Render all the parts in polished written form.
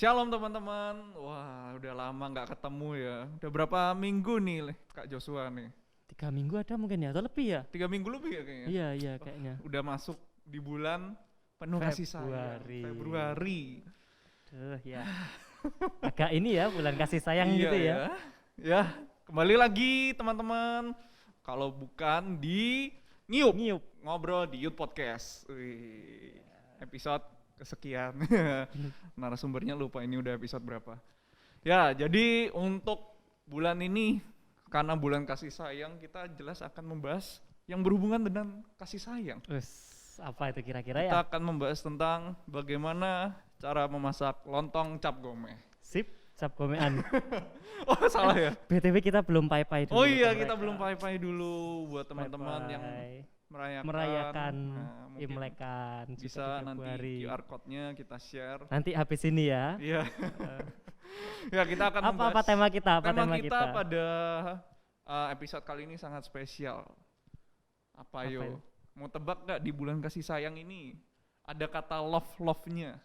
Shalom teman-teman. Wah, udah lama nggak ketemu ya. Udah berapa minggu nih, Kak Joshua nih? 3 minggu ada mungkin ya, atau lebih ya? 3 minggu lebih ya kayaknya. Iya kayaknya. Udah masuk di bulan penuh kasih sayang. Februari. Duh ya. Agak ini ya, bulan kasih sayang gitu ya. Ya, kembali lagi teman-teman. Kalau bukan di Ngiup. Ngobrol di Youth Podcast. Wih, episode kesekian. Narasumbernya lupa ini udah episode berapa. Ya, jadi untuk bulan ini karena bulan kasih sayang, kita jelas akan membahas yang berhubungan dengan kasih sayang. Apa itu kira-kira Kita ya? akan membahas tentang bagaimana cara memasak lontong cap gome. Sip, cap gomean. Oh, salah ya? BTW kita belum pai-pai dulu. Oh iya, kita belum pai-pai dulu buat teman-teman yang merayakan Imlekan. Bisa nanti QR code-nya kita share. Nanti habis ini ya. Iya. Ya, kita akan Apa tema kita? Tema kita pada episode kali ini sangat spesial. Apa yo? Mau tebak gak di bulan kasih sayang ini ada kata love-nya?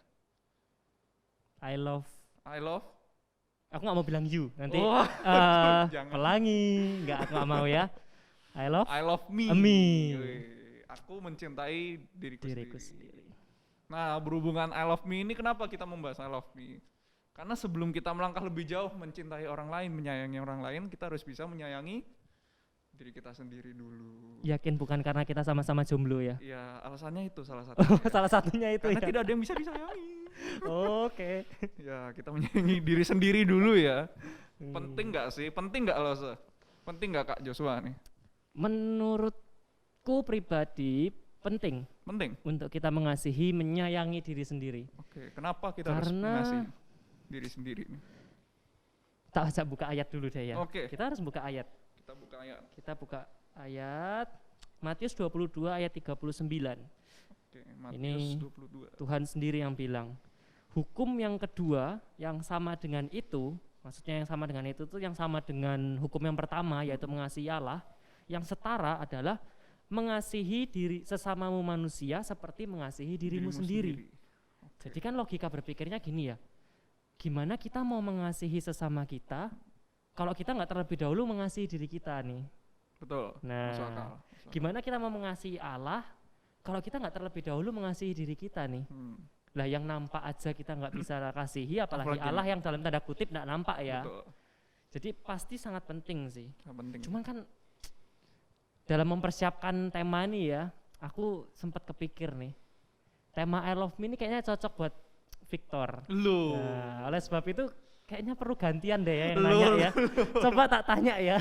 I love. Aku gak mau bilang you nanti. Pelangi, aku gak mau ya. I love me. Aku mencintai diriku sendiri. Nah, berhubungan I love me ini kenapa kita membahas I love me? Karena sebelum kita melangkah lebih jauh mencintai orang lain, menyayangi orang lain, kita harus bisa menyayangi diri kita sendiri dulu. Yakin bukan karena kita sama-sama jomblo ya? Iya, alasannya itu salah satunya. Salah satunya itu karena ya? tidak ada yang bisa disayangi. Oke. Ya, kita menyayangi diri sendiri dulu ya. Penting gak sih? Penting gak lo? Penting gak Kak Joshua nih? Menurutku pribadi penting untuk kita mengasihi, menyayangi diri sendiri. Oke, kenapa kita harus mengasihi diri sendiri nih? Tak ajak buka ayat dulu deh ya. Oke. Kita harus buka ayat. Kita buka ayat Matius 22 ayat 39. Oke, Matius 22. Tuhan sendiri yang bilang, hukum yang kedua yang sama dengan itu, maksudnya yang sama dengan itu tuh yang sama dengan hukum yang pertama yaitu mengasihi Allah. Yang setara adalah mengasihi diri sesamamu manusia seperti mengasihi dirimu sendiri. Jadi kan logika berpikirnya gini ya, gimana kita mau mengasihi sesama kita kalau kita nggak terlebih dahulu mengasihi diri kita nih. Betul. Nah, masuk akal. Gimana kita mau mengasihi Allah kalau kita nggak terlebih dahulu mengasihi diri kita nih. Lah yang nampak aja kita nggak bisa kasihi, apalagi Allah yang dalam tanda kutip nggak nampak ya. Betul. Jadi pasti sangat penting sih. Penting. Cuman kan dalam mempersiapkan tema ini ya, aku sempat kepikir nih, tema I love me ini kayaknya cocok buat Victor. Nah, oleh sebab itu kayaknya perlu gantian deh ya yang nanya ya. Coba tak tanya ya.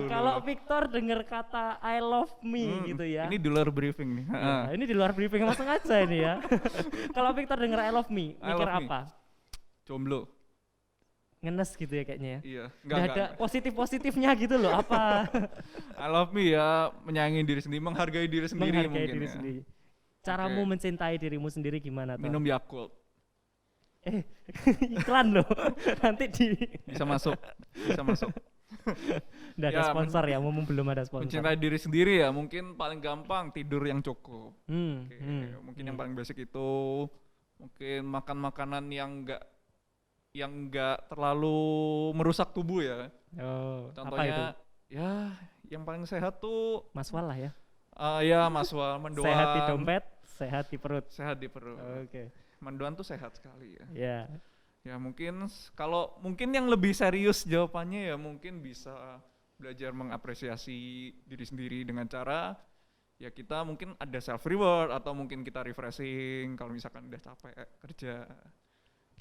Kalau Victor dengar kata I love me gitu ya. Ini di luar briefing nih. Ya, ini di luar briefing langsung aja ini ya. Kalau Victor dengar I love me, mikir apa? Jomblo. Ngenes gitu ya kayaknya ya. Iya. Enggak ada positif-positifnya gitu loh, apa? I love me ya, menyayangi diri sendiri, menghargai diri sendiri menghargai mungkin diri ya. sendiri. Caramu mencintai dirimu sendiri gimana tuh? Minum Yakult. Iklan loh. Nanti bisa masuk. Nggak ada sponsor ya, mumpung belum ada sponsor. Mencintai diri sendiri ya, mungkin paling gampang tidur yang cukup. Mungkin yang paling basic itu mungkin makan makanan yang enggak terlalu merusak tubuh ya. Contohnya apa itu? Ya yang paling sehat tuh Maswal lah ya. Ya Maswal, mendoan. Sehat di dompet, sehat di perut. Sehat di perut. Oke. Mendoan tuh sehat sekali ya. Iya. Ya mungkin kalau yang lebih serius jawabannya ya mungkin bisa belajar mengapresiasi diri sendiri dengan cara ya kita mungkin ada self reward atau mungkin kita refreshing kalau misalkan udah capek kerja.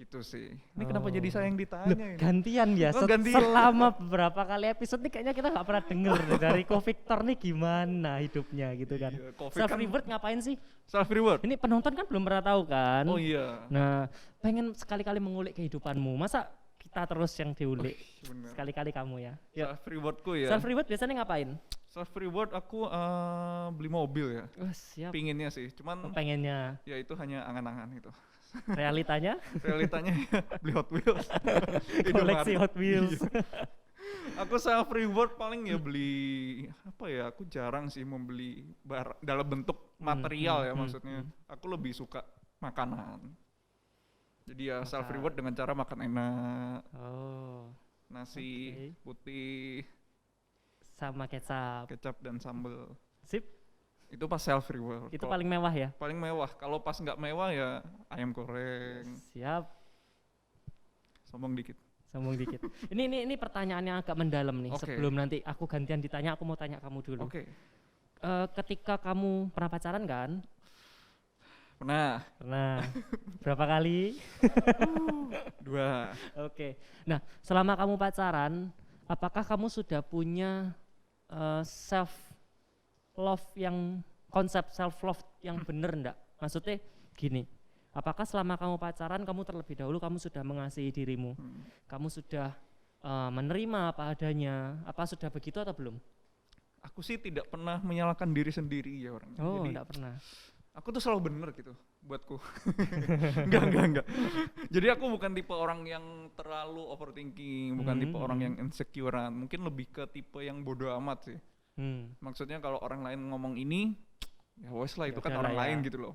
Gitu sih. Ini kenapa jadi saya yang ditanya ini? Gantian ya. Selama beberapa kali episode nih kayaknya kita nggak pernah denger dari Ko Victor nih gimana hidupnya gitu kan. Iya, self reward ngapain sih? Self reward. Ini penonton kan belum pernah tahu kan. Oh iya. Nah, pengen sekali-kali mengulik kehidupanmu. Masa kita terus yang diulik? Sekali-kali kamu ya. Self rewardku ya. Self reward biasanya ngapain? Self reward aku beli mobil ya. Siap. Pinginnya sih, cuman pengennya. Ya itu hanya angan-angan itu. Realitanya ya, beli Hot Wheels. Koleksi Hot Wheels. Aku self reward paling ya beli apa ya, aku jarang sih membeli dalam bentuk material ya maksudnya. Aku lebih suka makanan. Jadi ya Maka- self reward dengan cara makan enak, Oh, nasi Oke. putih, sama kecap. kecap dan sambal. Sip, Itu pas self reward. itu Kalau paling mewah ya. paling mewah. Kalau pas nggak mewah ya ayam goreng. Siap, Sombong dikit. sombong dikit. Ini pertanyaan yang agak mendalam nih. Oke. Sebelum nanti aku gantian ditanya, aku mau tanya kamu dulu. Oke. Ketika kamu pernah pacaran kan? Pernah. Pernah. Berapa kali? 2. Oke. Nah, selama kamu pacaran, apakah kamu sudah punya self love yang konsep self love yang bener enggak? Maksudnya gini, apakah selama kamu pacaran kamu terlebih dahulu kamu sudah mengasihi dirimu? Kamu sudah menerima apa adanya? Apa sudah begitu atau belum? Aku sih tidak pernah menyalahkan diri sendiri ya orangnya. Oh, Jadi enggak pernah. aku tuh selalu bener gitu buatku. enggak. Jadi aku bukan tipe orang yang terlalu overthinking, bukan tipe orang yang insecurean. Mungkin lebih ke tipe yang bodoh amat sih. Maksudnya kalau orang lain ngomong ini, ya wes lah itu kan udahlah orang ya. lain gitu loh.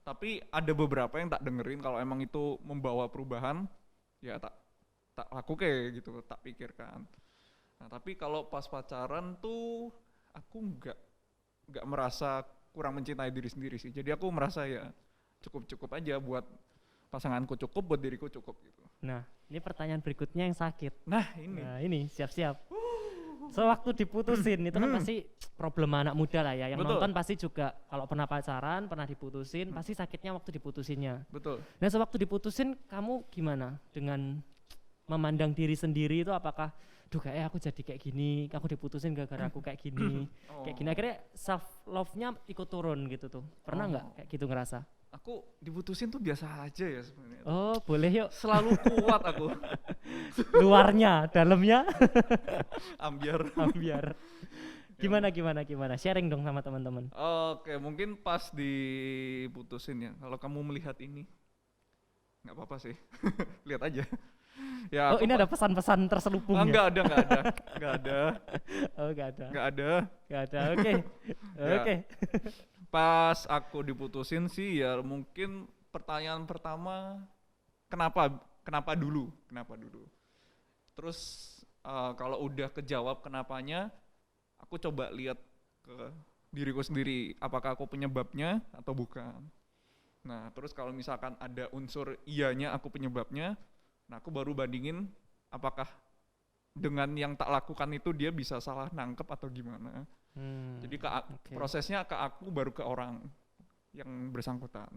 Tapi ada beberapa yang tak dengerin kalau emang itu membawa perubahan, ya tak laku kayak gitu, tak pikirkan. Nah tapi kalau pas pacaran tuh aku nggak merasa kurang mencintai diri sendiri sih. Jadi aku merasa ya cukup aja buat pasanganku cukup, buat diriku cukup gitu. Nah, ini pertanyaan berikutnya yang sakit. Nah ini. Nah, ini siap-siap. Sewaktu diputusin itu kan pasti problem anak muda lah ya. Yang Betul. nonton pasti juga kalau pernah pacaran, pernah diputusin, pasti sakitnya waktu diputusinnya. Betul. Nah, sewaktu diputusin kamu gimana dengan memandang diri sendiri itu apakah duh kayak aku jadi kayak gini, aku diputusin gara-gara aku kayak gini. Kayak gini akhirnya self love-nya ikut turun gitu tuh. Pernah nggak kayak gitu ngerasa? Aku diputusin tuh biasa aja ya sebenarnya. Oh, boleh yuk. Selalu kuat aku. Luarnya, dalamnya Ambiar. biar. Gimana? Sharing dong sama teman-teman. Oke, mungkin pas diputusin ya. Kalau kamu melihat ini, nggak apa-apa sih. Lihat aja. Ya. Oh, ini ada pesan-pesan terselubung ya? Nggak ada. Oh, nggak ada. Nggak ada. Oke. Ya. Oke. Pas aku diputusin sih ya mungkin pertanyaan pertama kenapa dulu? Terus kalau udah kejawab kenapanya, aku coba lihat ke diriku sendiri, apakah aku penyebabnya atau bukan. Nah, terus kalau misalkan ada unsur iyanya aku penyebabnya, nah aku baru bandingin apakah dengan yang tak lakukan itu dia bisa salah nangkep atau gimana. Jadi Oke. prosesnya ke aku baru ke orang yang bersangkutan.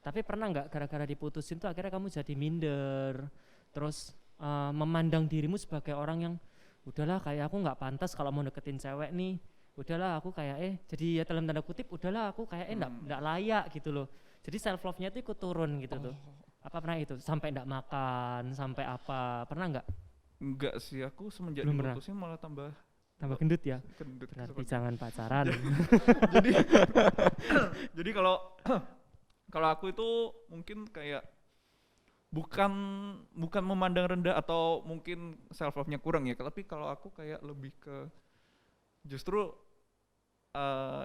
Tapi pernah nggak gara-gara diputusin tuh akhirnya kamu jadi minder, terus memandang dirimu sebagai orang yang udahlah kayak aku nggak pantas kalau mau deketin cewek nih, udahlah aku kayak jadi ya dalam tanda kutip udahlah aku kayak nggak layak gitu loh. Jadi self love-nya tuh ikut turun gitu tuh. Apa pernah itu sampai nggak makan, sampai apa? Pernah nggak? Enggak sih, aku semenjak Belum pernah. diputusin malah tambah Gendut ya? gendut. Berarti jangan pacaran. Jadi kalau aku itu mungkin kayak bukan memandang rendah atau mungkin self love-nya kurang ya, tapi kalau aku kayak lebih ke justru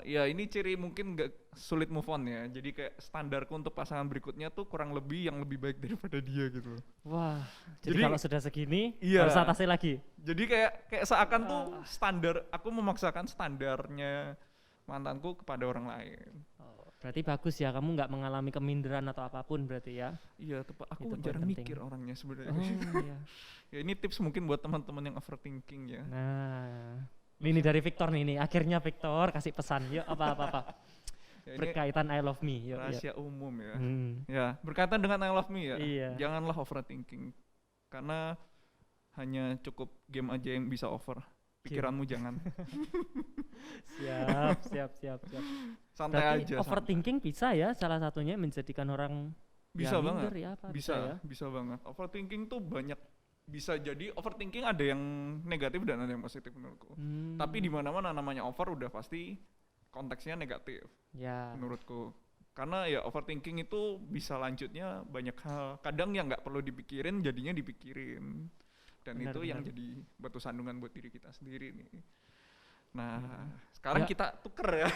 ya ini ciri mungkin gak sulit move on ya. Jadi kayak standarku untuk pasangan berikutnya tuh kurang lebih yang lebih baik daripada dia gitu. Wah, jadi Jadi- kalau sudah segini Iya. harus atasi lagi. Jadi kayak seakan tuh standar, aku memaksakan standarnya mantanku kepada orang lain. Oh, berarti bagus ya kamu nggak mengalami keminderan atau apapun berarti ya. Iya, tepat. Aku Itu poin jarang penting. mikir orangnya sebenarnya. Oh iya. Ya ini tips mungkin buat teman-teman yang overthinking ya. Nah, ini dari Victor nih, akhirnya Victor kasih pesan. Yuk apa. Ya, ini Berkaitan I love me. Yuk. rahasia umum ya. Hmm. Ya, berkaitan dengan I love me ya. Iya. Janganlah overthinking. Karena hanya cukup game aja yang bisa over. Pikiranmu jangan. Siap. Santai Berarti aja. overthinking bisa ya salah satunya menjadikan orang Bisa ya, banget. minder ya apa? Bisa banget. Overthinking tuh banyak, bisa jadi overthinking ada yang negatif dan ada yang positif menurutku. Tapi di mana-mana namanya over udah pasti konteksnya negatif ya. menurutku. Karena ya overthinking itu bisa lanjutnya banyak hal. Kadang yang nggak perlu dipikirin jadinya dipikirin. Dan Benar, itu yang benar. jadi batu sandungan buat diri kita sendiri nih. Nah, sekarang Ya. kita tuker ya.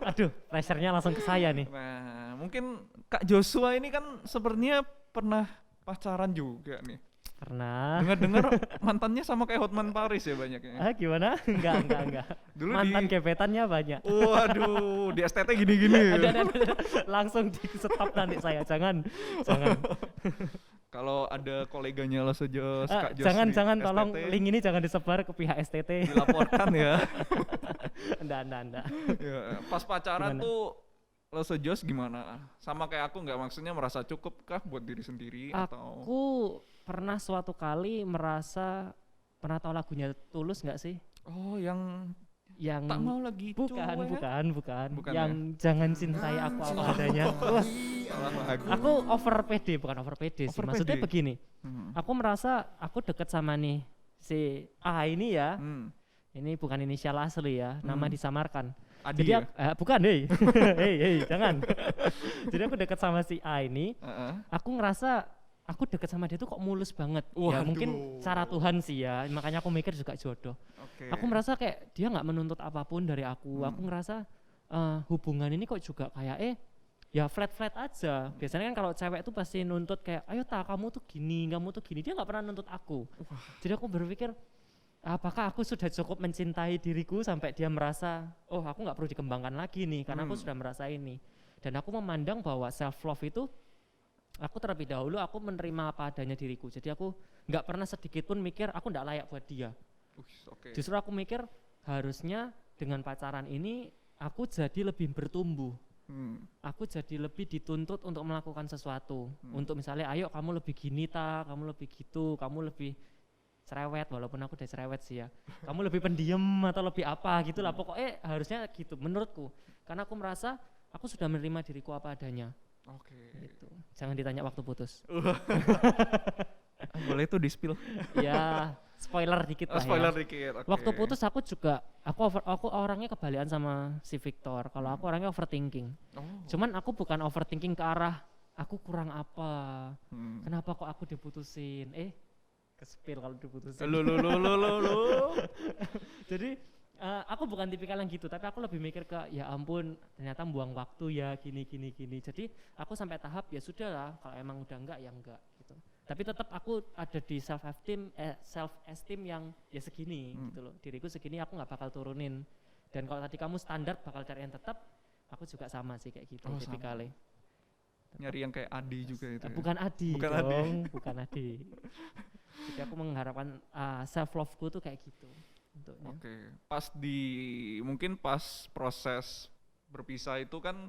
Aduh, pressure-nya langsung ke saya nih. Nah, mungkin Kak Joshua ini kan sebenarnya pernah pacaran juga nih. Pernah. Dengar-dengar mantannya sama kayak Hotman Paris ya banyaknya. Ah, gimana? Enggak. Dulu Mantan gebetannya banyak. Waduh, di STT gini-gini. Ada. Langsung di stop nanti saya. Jangan. Kalau ada koleganya Los Jos, Kak Jos Jangan di tolong STT, link ini jangan disebar ke pihak STT. dilaporkan ya. Enggak. Ya, pas pacaran Gimana? tuh Los Jos gimana? Sama kayak aku nggak, maksudnya merasa cukup kah buat diri sendiri atau Aku pernah suatu kali merasa, pernah tahu lagunya Tulus nggak sih? oh yang Yang tak mau lagi bukan. Bukan Yang ya? jangan cintai aku apa adanya. Wah, salah lagu. aku bukan over PD sih. Over Maksudnya PD? begini, Hmm. aku merasa aku deket sama nih si A ini ya. Hmm. Ini bukan inisial asli ya, nama disamarkan. Adi Jadi ya? bukan, hei. hei, jangan. Jadi aku deket sama si A ini, Heeh. aku ngerasa aku deket sama dia tuh kok mulus banget. Ya Waduh. mungkin cara Tuhan sih ya, makanya aku mikir juga jodoh. Oke. Aku merasa kayak dia nggak menuntut apapun dari aku. Aku ngerasa hubungan ini kok juga kayak ya flat aja. Biasanya kan kalau cewek tuh pasti nuntut kayak ayo kamu tuh gini, kamu tuh gini. Dia nggak pernah nuntut aku. Jadi aku berpikir apakah aku sudah cukup mencintai diriku sampai dia merasa oh aku nggak perlu dikembangkan lagi nih karena aku sudah merasa ini. Dan aku memandang bahwa self love itu aku terlebih dahulu aku menerima apa adanya diriku. Jadi aku nggak pernah sedikit pun mikir aku nggak layak buat dia. Oke. Justru aku mikir harusnya dengan pacaran ini aku jadi lebih bertumbuh. Hmm. Aku jadi lebih dituntut untuk melakukan sesuatu. Untuk misalnya ayo kamu lebih gini kamu lebih gitu, kamu lebih cerewet, walaupun aku udah cerewet sih ya. Kamu lebih pendiam atau lebih apa gitu lah. Pokoknya harusnya gitu menurutku. Karena aku merasa aku sudah menerima diriku apa adanya. Oke. Gitu. Jangan ditanya waktu putus. Boleh tuh di-spill. Ya, spoiler dikit lah Spoiler ya. dikit. Oke. Waktu putus aku juga aku orangnya kebalikan sama si Victor. Kalau aku orangnya overthinking. Oh. Cuman aku bukan overthinking ke arah aku kurang apa. Hmm. Kenapa kok aku diputusin? Kespil kalau diputusin. Lu. Jadi aku bukan tipikal yang gitu, tapi aku lebih mikir ke ya ampun ternyata buang waktu ya gini. Jadi aku sampai tahap ya sudah lah kalau emang udah enggak ya enggak gitu. Tapi tetap aku ada di self esteem yang ya segini gitu loh. Diriku segini aku nggak bakal turunin. Dan kalau tadi kamu standar bakal cari yang tetap, aku juga sama sih kayak gitu Oh, tipikalnya. Nyari yang kayak Adi juga itu. Ya? Bukan Adi Bukan dong, Adi. bukan Adi. Jadi aku mengharapkan self love-ku tuh kayak gitu untuknya. Oke. Mungkin pas proses berpisah itu kan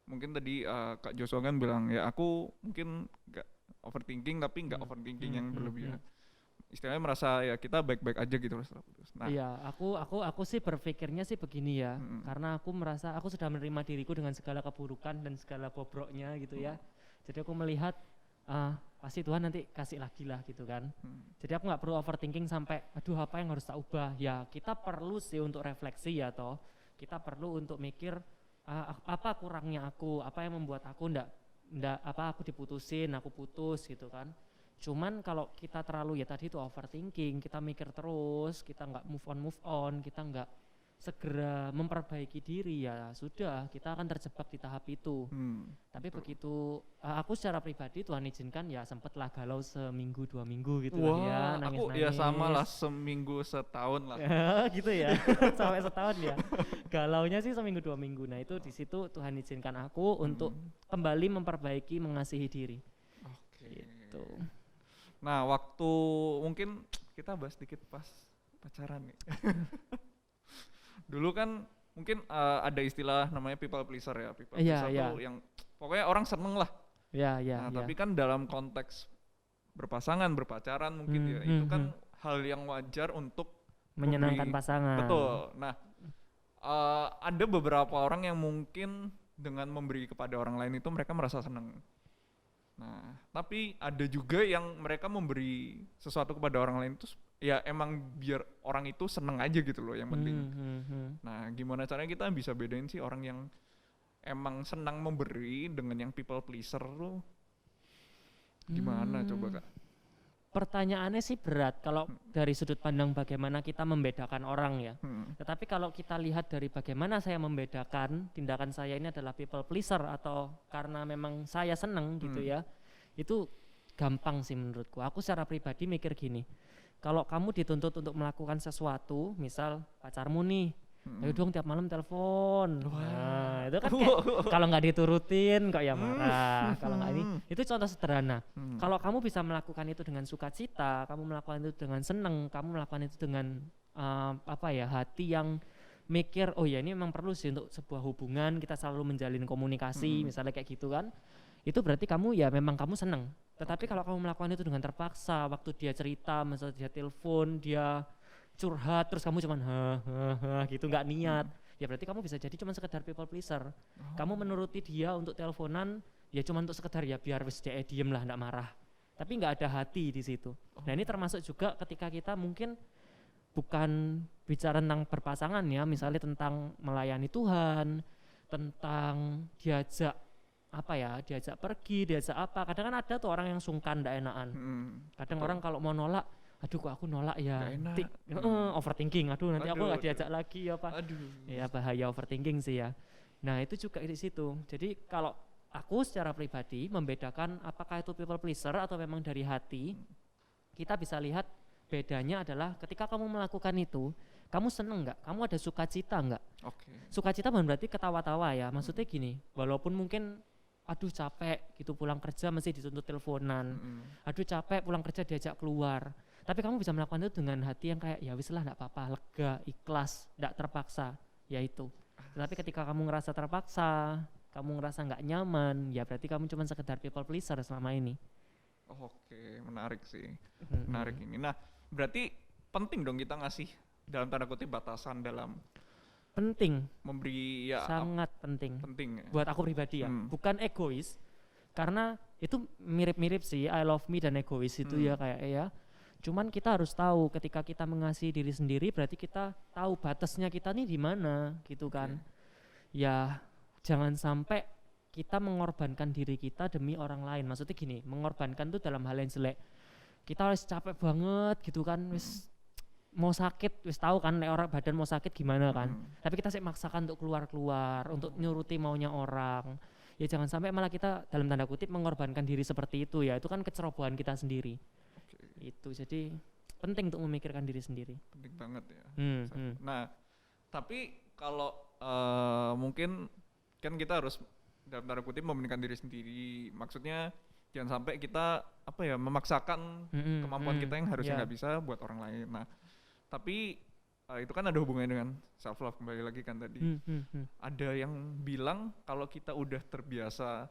mungkin tadi Kak Joshua kan bilang ya aku mungkin nggak overthinking tapi nggak overthinking yang berlebihan. Istilahnya merasa ya kita baik-baik aja gitu setelah putus. Nah, Iya, aku sih berpikirnya sih begini ya, karena aku merasa aku sudah menerima diriku dengan segala keburukan dan segala bobroknya gitu ya. Jadi aku melihat pasti Tuhan nanti kasih lagi lah gitu kan. Jadi aku nggak perlu overthinking sampai aduh apa yang harus tak ubah. Ya kita perlu sih untuk refleksi ya toh. Kita perlu untuk mikir apa kurangnya aku, apa yang membuat aku ndak apa aku diputusin, aku putus gitu kan. Cuman kalau kita terlalu ya tadi itu overthinking, kita mikir terus, kita nggak move on, kita nggak segera memperbaiki diri ya sudah kita akan terjebak di tahap itu. Tapi begitu aku secara pribadi Tuhan izinkan ya sempatlah galau seminggu 2 minggu gitu lah ya, aku nangis-nangis. ya sama lah seminggu setahun lah. Gitu ya, sampai setahun ya. Galaunya sih seminggu 2 minggu. Nah itu di situ Tuhan izinkan aku untuk kembali memperbaiki, mengasihi diri. Oke. Gitu. Nah waktu mungkin kita bahas dikit pas pacaran nih. Dulu kan mungkin ada istilah namanya people pleaser ya. People pleaser tuh yang pokoknya orang seneng lah. Nah tapi kan dalam konteks berpasangan, berpacaran mungkin ya itu kan hal yang wajar untuk menyenangkan pasangan. Betul. Nah ada beberapa orang yang mungkin dengan memberi kepada orang lain itu mereka merasa senang. Nah, tapi ada juga yang mereka memberi sesuatu kepada orang lain itu ya emang biar orang itu seneng aja gitu loh yang penting. Nah, gimana caranya kita bisa bedain sih orang yang emang senang memberi dengan yang people pleaser tuh gimana coba Kak? Pertanyaannya sih berat kalau dari sudut pandang bagaimana kita membedakan orang ya. Tetapi kalau kita lihat dari bagaimana saya membedakan tindakan saya ini adalah people pleaser atau karena memang saya seneng gitu ya, itu gampang sih menurutku. Aku secara pribadi mikir gini, kalau kamu dituntut untuk melakukan sesuatu, misal pacarmu nih, ayo dong tiap malam telepon. Nah, itu kan kayak kalau nggak diturutin kok ya marah. Kalau nggak ini, itu contoh sederhana. Kalau kamu bisa melakukan itu dengan sukacita, kamu melakukan itu dengan seneng, kamu melakukan itu dengan hati yang mikir, oh ya ini memang perlu sih untuk sebuah hubungan kita selalu menjalin komunikasi, misalnya kayak gitu kan. Itu berarti kamu ya memang kamu seneng. Tetapi kalau kamu melakukan itu dengan terpaksa, waktu dia cerita, misalnya dia telepon, dia curhat terus kamu cuman gitu nggak niat, ya berarti kamu bisa jadi cuman sekedar people pleaser. Kamu menuruti dia untuk teleponan ya cuman untuk sekedar ya biar wis dia diem lah, nggak marah, tapi nggak ada hati di situ. Nah ini termasuk juga ketika kita mungkin bukan bicara tentang berpasangan ya, misalnya tentang melayani Tuhan, tentang diajak pergi, diajak apa. Kadang kan ada tuh orang yang sungkan, nggak enakan. Kadang orang kalau mau nolak, aduh kok aku nolak ya, overthinking, aduh nanti aku nggak diajak lagi apa. Ya bahaya overthinking sih ya. Nah itu juga di situ. Jadi kalau aku secara pribadi membedakan apakah itu people pleaser atau memang dari hati, kita bisa lihat bedanya adalah ketika kamu melakukan itu, kamu seneng nggak? Kamu ada sukacita nggak? Sukacita bukan berarti ketawa-tawa ya. Maksudnya gini, walaupun mungkin aduh capek gitu pulang kerja masih dituntut teleponan, aduh capek pulang kerja diajak keluar, tapi kamu bisa melakukan itu dengan hati yang kayak ya wis lah, nggak apa-apa, lega, ikhlas, nggak terpaksa, ya itu. Tapi ketika kamu ngerasa terpaksa, kamu ngerasa nggak nyaman, ya berarti kamu cuma sekedar people pleaser selama ini. Oke, menarik sih, menarik ini. Nah berarti penting dong kita ngasih dalam tanda kutip batasan dalam penting, memberi ya, sangat penting ya. Buat aku pribadi ya, bukan egois, karena itu mirip-mirip sih I love me dan egois itu ya kayak ya. Cuman kita harus tahu ketika kita mengasihi diri sendiri berarti kita tahu batasnya kita nih di mana gitu kan. Ya jangan sampai kita mengorbankan diri kita demi orang lain. Maksudnya gini, mengorbankan tuh dalam hal yang jelek. Kita harus capek banget gitu kan, wis mau sakit, wis tahu kan orang badan mau sakit gimana kan. Tapi kita sih maksakan untuk keluar-keluar, untuk nyuruti maunya orang. Ya jangan sampai malah kita dalam tanda kutip mengorbankan diri seperti itu ya. Itu kan kecerobohan kita sendiri. Itu jadi penting untuk memikirkan diri sendiri. Penting banget ya. Nah, tapi kalau mungkin kan kita harus dalam tanda kutip mementingkan diri sendiri. Maksudnya jangan sampai kita memaksakan kemampuan kita yang harusnya nggak bisa buat orang lain. Nah, tapi itu kan ada hubungannya dengan self love kembali lagi kan tadi. Ada yang bilang kalau kita udah terbiasa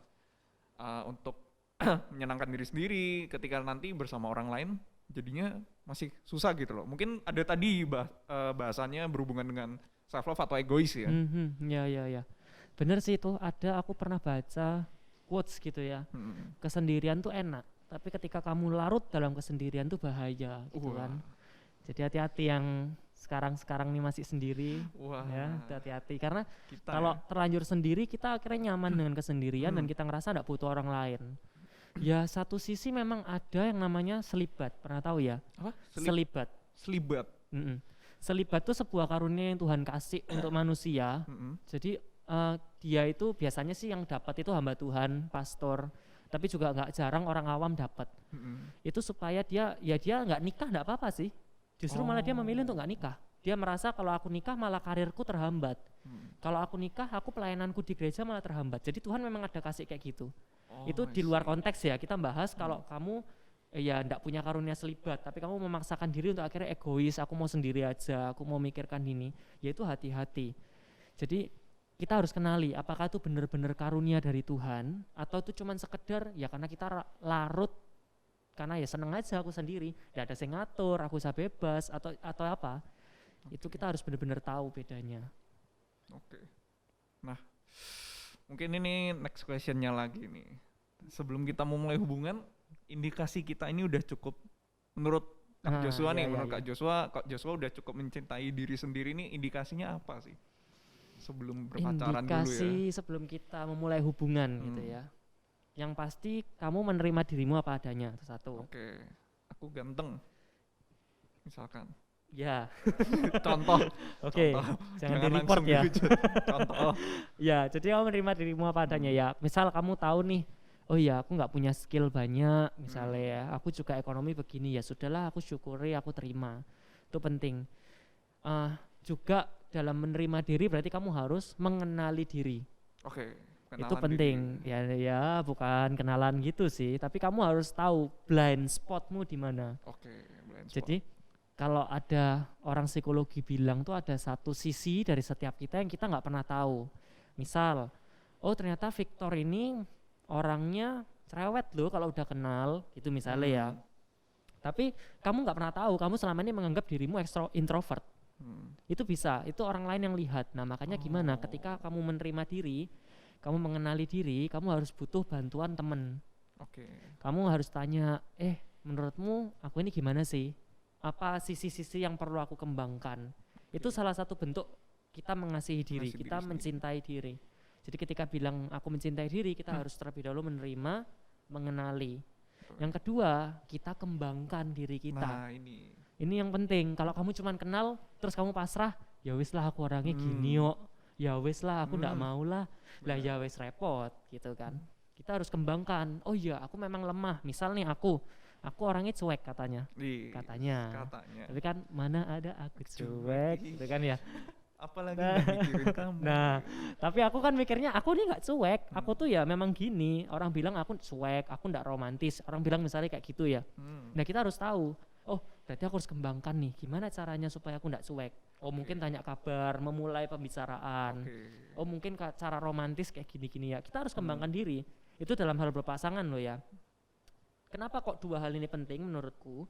untuk menyenangkan diri sendiri ketika nanti bersama orang lain jadinya masih susah gitu loh. Mungkin ada tadi bahasannya berhubungan dengan self love atau egois ya. Ya. Bener sih itu, ada aku pernah baca quotes gitu ya. Kesendirian tuh enak, tapi ketika kamu larut dalam kesendirian tuh bahaya gitu kan. Jadi hati-hati yang sekarang ini masih sendiri. Ya, hati-hati karena kalau terlanjur sendiri kita akhirnya nyaman dengan kesendirian dan kita ngerasa enggak butuh orang lain. Ya satu sisi memang ada yang namanya selibat, pernah tahu ya? Apa? Selibat. Selibat itu sebuah karunia yang Tuhan kasih untuk manusia. Jadi dia itu biasanya sih yang dapat itu hamba Tuhan, pastor, tapi juga nggak jarang orang awam dapat. Itu supaya dia nggak nikah nggak apa-apa sih. Justru malah dia memilih untuk nggak nikah. Dia merasa kalau aku nikah malah karirku terhambat. Kalau aku nikah, aku pelayananku di gereja malah terhambat. Jadi Tuhan memang ada kasih kayak gitu. Itu di luar konteks ya, kita bahas kalau kamu ya ndak punya karunia selibat, tapi kamu memaksakan diri untuk akhirnya egois, aku mau sendiri aja, aku mau mikirkan ini, ya itu hati-hati. Jadi kita harus kenali apakah itu benar-benar karunia dari Tuhan atau itu cuman sekedar ya karena kita larut karena ya seneng aja aku sendiri, nggak ada yang ngatur, aku bisa bebas atau apa. Itu kita harus benar-benar tahu bedanya. Nah, mungkin ini next questionnya lagi nih. Sebelum kita memulai hubungan, indikasi kita ini udah cukup menurut Kak Joshua nih, menurut Kak Joshua udah cukup mencintai diri sendiri nih, indikasinya apa sih? Sebelum berpacaran dulu ya. Indikasi sebelum kita memulai hubungan gitu ya. Yang pasti kamu menerima dirimu apa adanya, itu satu. aku ganteng. Misalkan. Ya, Contoh. oke. Contoh. Jangan di-report langsung ya. dihujat. Contoh. Ya, jadi kamu menerima dirimu apa adanya ya. Misal kamu tahu nih, oh iya aku nggak punya skill banyak, misalnya ya. Aku juga ekonomi begini, ya sudahlah aku syukuri, aku terima. Itu penting. Juga dalam menerima diri berarti kamu harus mengenali diri. Oke. Itu Kenalan penting. diri. Ya bukan kenalan gitu sih, tapi kamu harus tahu blind spotmu di mana. Oke, blind spot. Jadi kalau ada orang psikologi bilang tuh ada satu sisi dari setiap kita yang kita nggak pernah tahu. Misal, oh ternyata Victor ini orangnya cerewet loh kalau udah kenal, gitu misalnya ya. Tapi kamu nggak pernah tahu, kamu selama ini menganggap dirimu introvert. Itu bisa, itu orang lain yang lihat. Nah makanya gimana ketika kamu menerima diri, kamu mengenali diri, kamu harus butuh bantuan temen. Oke. Kamu harus tanya, menurutmu aku ini gimana sih? Apa sisi-sisi yang perlu aku kembangkan? Itu salah satu bentuk kita mengasihi diri, Mengasihi kita diri mencintai diri. Jadi ketika bilang aku mencintai diri, kita harus terlebih dahulu menerima, mengenali. Yang kedua, kita kembangkan diri kita. Nah ini. Ini yang penting. Kalau kamu cuma kenal, terus kamu pasrah, ya wis lah aku orangnya gini kok. Ya wis lah aku ndak mau lah. Lah ya wis repot gitu kan. Kita harus kembangkan. Oh iya, aku memang lemah. Misal nih aku orangnya cuek katanya. Katanya. Tapi kan mana ada aku cuek gitu kan ya. Apalagi mikirin kamu. Nah, tapi aku kan mikirnya aku nih nggak cuek. Aku tuh ya memang gini. Orang bilang aku cuek, aku ndak romantis. Orang bilang misalnya kayak gitu ya. Nah kita harus tahu. Oh, berarti aku harus kembangkan nih. Gimana caranya supaya aku ndak cuek? Oh, mungkin tanya kabar, memulai pembicaraan. Oh, mungkin cara romantis kayak gini-gini ya. Kita harus kembangkan diri. Itu dalam hal berpasangan loh ya. Kenapa kok dua hal ini penting menurutku?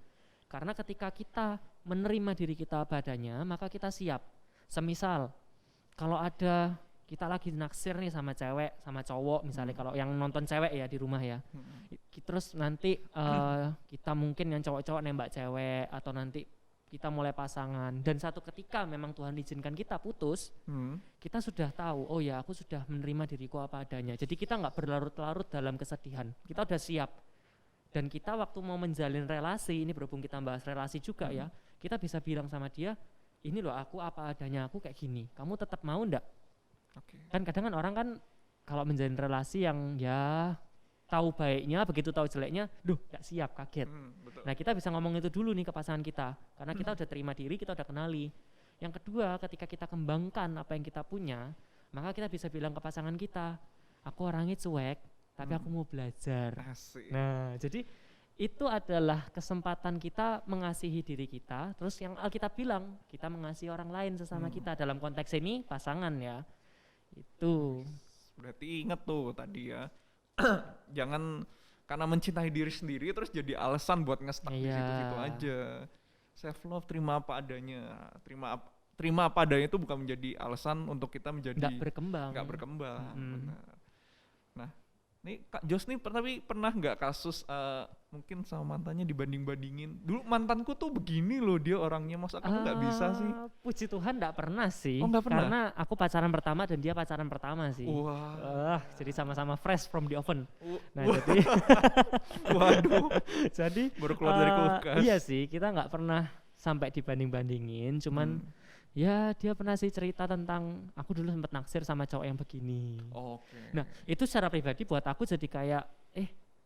Karena ketika kita menerima diri kita apa adanya, maka kita siap. Semisal, kalau ada kita lagi naksir nih sama cewek, sama cowok misalnya, kalau yang nonton cewek ya di rumah ya. Terus nanti kita mungkin yang cowok-cowok nembak cewek, atau nanti kita mulai pasangan. Dan satu ketika memang Tuhan izinkan kita putus, kita sudah tahu, oh ya aku sudah menerima diriku apa adanya. Jadi kita nggak berlarut-larut dalam kesedihan, kita udah siap. Dan kita waktu mau menjalin relasi, ini berhubung kita bahas relasi juga ya, kita bisa bilang sama dia, ini loh aku apa adanya, aku kayak gini, kamu tetap mau ndak? Kan kadang kan orang kan kalau menjalin relasi yang ya tahu baiknya, begitu tahu jeleknya, gak siap, kaget. Nah kita bisa ngomong itu dulu nih ke pasangan kita, karena kita udah terima diri, kita udah kenali. Yang kedua, ketika kita kembangkan apa yang kita punya, maka kita bisa bilang ke pasangan kita, aku orangnya cuek, tapi aku mau belajar. Asik. Nah jadi itu adalah kesempatan kita mengasihi diri kita. Terus yang Alkitab bilang, kita mengasihi orang lain sesama kita. Dalam konteks ini pasangan ya. Itu. Berarti inget tuh tadi ya. Jangan karena mencintai diri sendiri terus jadi alasan buat nge-stuck di situ-situ aja. Self love, terima apa adanya. Terima apa adanya itu bukan menjadi alasan untuk kita menjadi nggak berkembang. Benar. Nah, nih Kak Jos nih tapi pernah nggak kasus mungkin sama mantannya dibanding-bandingin? Dulu mantanku tuh begini loh dia orangnya, masa kamu nggak bisa sih? Puji Tuhan nggak pernah sih. Oh, nggak pernah? Karena aku pacaran pertama dan dia pacaran pertama sih. Wah. Jadi sama-sama fresh from the oven. Nah jadi waduh. Jadi baru keluar dari kulkas. Iya sih, kita nggak pernah sampai dibanding-bandingin. Cuman ya dia pernah sih cerita tentang aku dulu sempat naksir sama cowok yang begini. Nah itu secara pribadi buat aku jadi kayak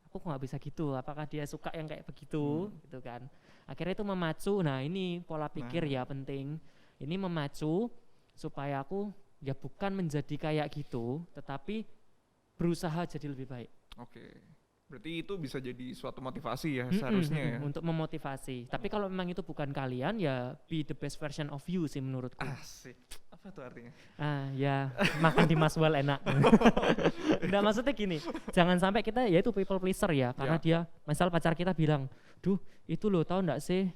aku kok nggak bisa gitu, apakah dia suka yang kayak begitu gitu kan. Akhirnya itu memacu, nah ini pola pikir ya penting. Ini memacu supaya aku ya bukan menjadi kayak gitu, tetapi berusaha jadi lebih baik. Berarti itu bisa jadi suatu motivasi ya seharusnya ya. Untuk memotivasi. Tapi kalau memang itu bukan kalian ya be the best version of you sih menurutku. Asik. Apa tuh artinya? Ya makan di Maswell enak. Nggak, maksudnya gini, jangan sampai kita ya itu people pleaser ya. Karena dia, misal pacar kita bilang, duh itu loh tahu nggak sih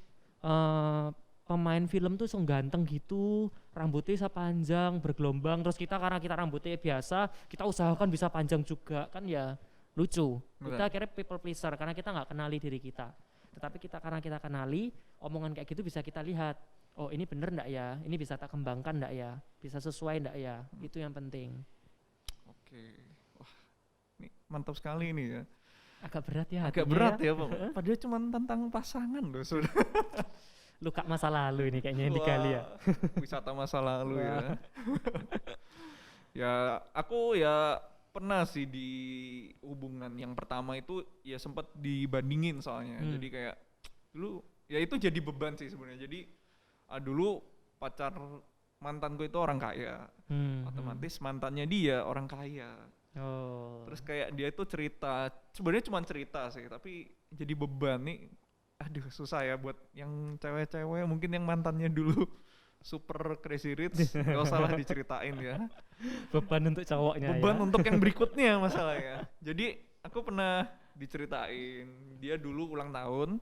pemain film tuh so ganteng gitu, rambutnya bisa panjang, bergelombang. Terus kita karena kita rambutnya biasa, kita usahakan bisa panjang juga kan ya. Lucu. Kita akhirnya people pleaser karena kita nggak kenali diri kita. Tetapi karena kita kenali, omongan kayak gitu bisa kita lihat. Oh ini bener ndak ya? Ini bisa tak kembangkan ndak ya? Bisa sesuai ndak ya? Itu yang penting. Wah ini mantap sekali ini ya. Agak berat ya Agak hatinya berat ya, Pak. Padahal cuma tentang pasangan loh, sudah. Luka masa lalu ini kayaknya yang digali ya. Wisata masa lalu ya. Wah. Ya, aku ya pernah sih di hubungan yang pertama itu ya sempat dibandingin soalnya. Jadi kayak dulu ya itu jadi beban sih sebenarnya. Jadi dulu pacar mantanku itu orang kaya. Otomatis mantannya dia orang kaya. Oh. Terus kayak dia itu cerita, sebenarnya cuma cerita sih, tapi jadi beban nih. Aduh susah ya buat yang cewek-cewek mungkin yang mantannya dulu super crazy rich, gak usah lah diceritain ya. Beban untuk cowoknya Beban ya. untuk yang berikutnya masalahnya. Jadi aku pernah diceritain, dia dulu ulang tahun,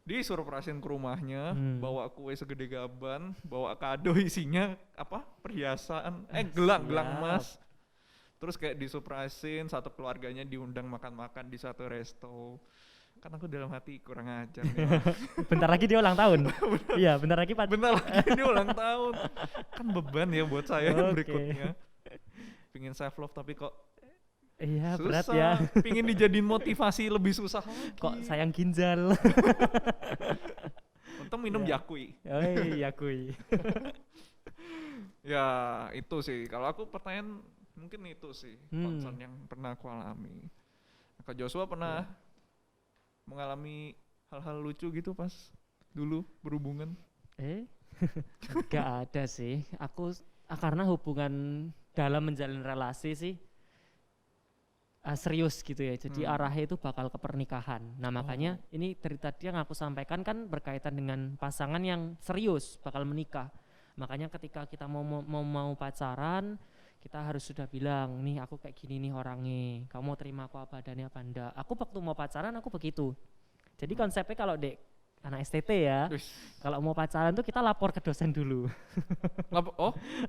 disurpresin ke rumahnya, bawa kue segede gaban, bawa kado isinya apa? Perhiasan, gelang emas. Terus kayak disurpresin satu keluarganya diundang makan-makan di satu resto. Kan aku dalam hati kurang ajar nih. Bentar lagi dia ulang tahun. Iya, bentar lagi Bentar lagi dia ulang tahun. Kan beban ya buat saya yang Oke. berikutnya. Pingin self love tapi kok Iya, susah. berat ya. Pingin dijadiin motivasi lebih susah lagi. Kok sayang ginjal. Untung minum Ya. Yakui. Oh iya, kui. Ya itu sih. Kalau aku pertanyaan mungkin itu sih concern yang pernah aku alami. Kak Joshua pernah mengalami hal-hal lucu gitu pas dulu berhubungan? Gak ada sih. Aku karena hubungan dalam menjalin relasi sih serius gitu ya. Jadi arahnya itu bakal ke pernikahan. Nah makanya ini dari tadi yang aku sampaikan kan berkaitan dengan pasangan yang serius bakal menikah. Makanya ketika kita mau pacaran, kita harus sudah bilang, nih aku kayak gini nih orangnya, kamu mau terima aku apa adanya apa enggak. Aku waktu mau pacaran aku begitu. Jadi konsepnya kalau dek anak STT ya, kalau mau pacaran tuh kita lapor ke dosen dulu.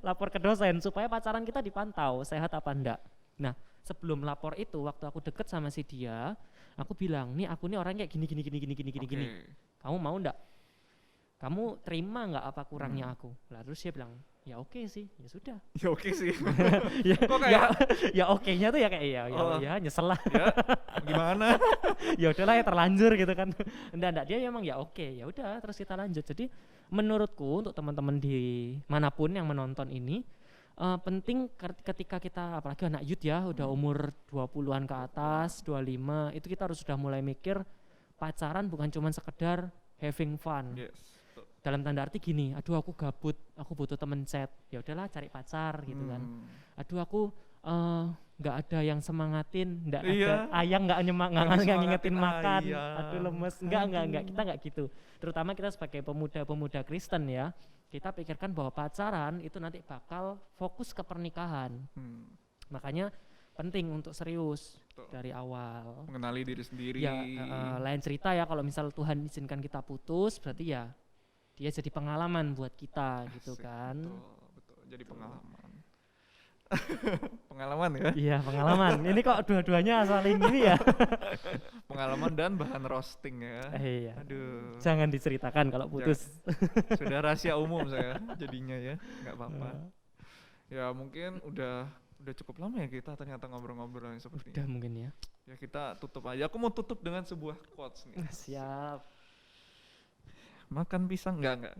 Lapor ke dosen supaya pacaran kita dipantau sehat apa enggak. Nah sebelum lapor itu waktu aku deket sama si dia, aku bilang, nih aku nih orangnya kayak gini. Kamu mau enggak? Kamu terima nggak apa kurangnya aku? Lah terus dia bilang, ya oke sih, ya sudah. Ya oke sih. ya, Kok kayak ya oke-nya tuh ya kayak ya nyesel lah. ya gimana? Ya udahlah ya terlanjur gitu kan. Enggak dia emang ya oke, ya udah terus kita lanjut. Jadi menurutku untuk teman-teman di manapun yang menonton ini penting ketika kita apalagi anak youth ya udah umur 20-an ke atas, 25, itu kita harus sudah mulai mikir pacaran bukan cuma sekedar having fun. Yes. Dalam tanda arti gini, aduh aku gabut, aku butuh temen chat, ya udahlah cari pacar gitu kan. Aduh aku nggak ada yang semangatin, nggak ada ayang nggak ngingetin makan, aduh lemes, nggak kita nggak gitu. Terutama kita sebagai pemuda-pemuda Kristen ya, kita pikirkan bahwa pacaran itu nanti bakal fokus ke pernikahan. Makanya penting untuk serius dari awal. Mengenali diri sendiri. Ya lain cerita ya kalau misal Tuhan izinkan kita putus, berarti ya dia jadi pengalaman buat kita gitu kan. Betul. Jadi pengalaman. Pengalaman ya? Iya pengalaman. Ini kok dua-duanya saling ini ya. Pengalaman dan bahan roasting ya. Iya. Aduh. Jangan diceritakan kalau putus. Sudah rahasia umum saya jadinya ya, nggak apa-apa. Ya mungkin udah cukup lama ya kita ternyata ngobrol-ngobrol seperti ini. Udah mungkin ya. Ya kita tutup aja. Aku mau tutup dengan sebuah quotes nih. Siap. Makan pisang enggak.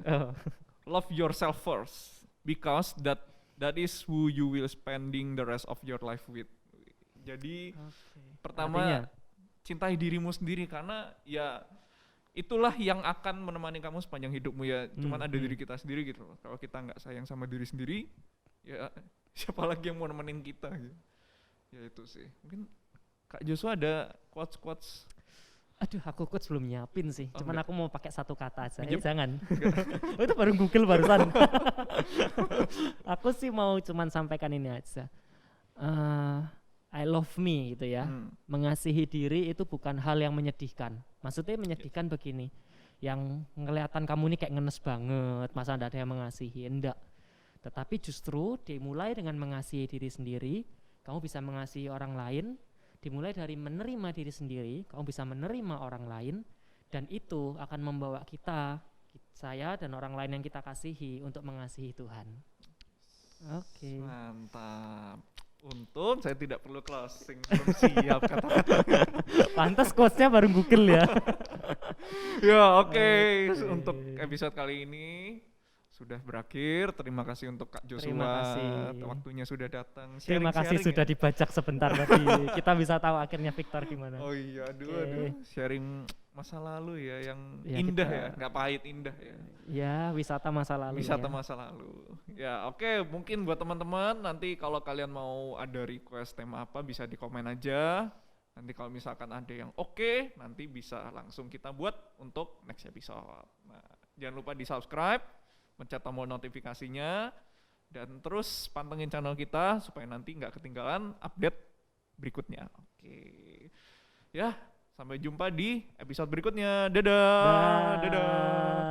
Love yourself first because that is who you will spending the rest of your life with. Jadi pertama artinya, cintai dirimu sendiri karena ya itulah yang akan menemani kamu sepanjang hidupmu ya. Cuman ada diri kita sendiri gitu. Kalau kita nggak sayang sama diri sendiri, ya siapa lagi yang mau nemenin kita gitu. Ya itu sih. Mungkin Kak Joshua ada quotes. Aduh, aku quotes belum nyiapin sih. Cuman enggak. aku mau pakai satu kata aja. Jangan. Itu baru Google barusan. Aku sih mau cuman sampaikan ini aja. I love me gitu ya. Mengasihi diri itu bukan hal yang menyedihkan. Maksudnya menyedihkan begini. Yang kelihatan kamu ini kayak ngenes banget, masa enggak ada yang mengasihi, enggak. Tetapi justru dimulai dengan mengasihi diri sendiri, kamu bisa mengasihi orang lain. Dimulai dari menerima diri sendiri, kamu bisa menerima orang lain, dan itu akan membawa saya dan orang lain yang kita kasihi untuk mengasihi Tuhan. Oke. Mantap. Untung saya tidak perlu closing, belum siap kata-kata. Pantas quotes-nya baru Google ya. Ya oke, untuk episode kali ini sudah berakhir. Terima kasih untuk Kak Joshua. Terima kasih. Waktunya sudah datang. Terima kasih Sharing-sharing sudah ya. dibajak sebentar tadi. Kita bisa tahu akhirnya Victor gimana. Oh iya, aduh, Oke. aduh. Sharing masa lalu ya yang Ya, indah kita- ya, nggak pahit, indah ya. Ya, wisata masa lalu. Wisata ya. masa lalu. Ya oke, mungkin buat teman-teman nanti kalau kalian mau ada request tema apa bisa di komen aja. Nanti kalau misalkan ada yang oke, nanti bisa langsung kita buat untuk next episode. Nah, jangan lupa di subscribe, pencet tombol notifikasinya, dan terus pantengin channel kita supaya nanti nggak ketinggalan update berikutnya. Oke, ya sampai jumpa di episode berikutnya. Dadah, Dah. dadah.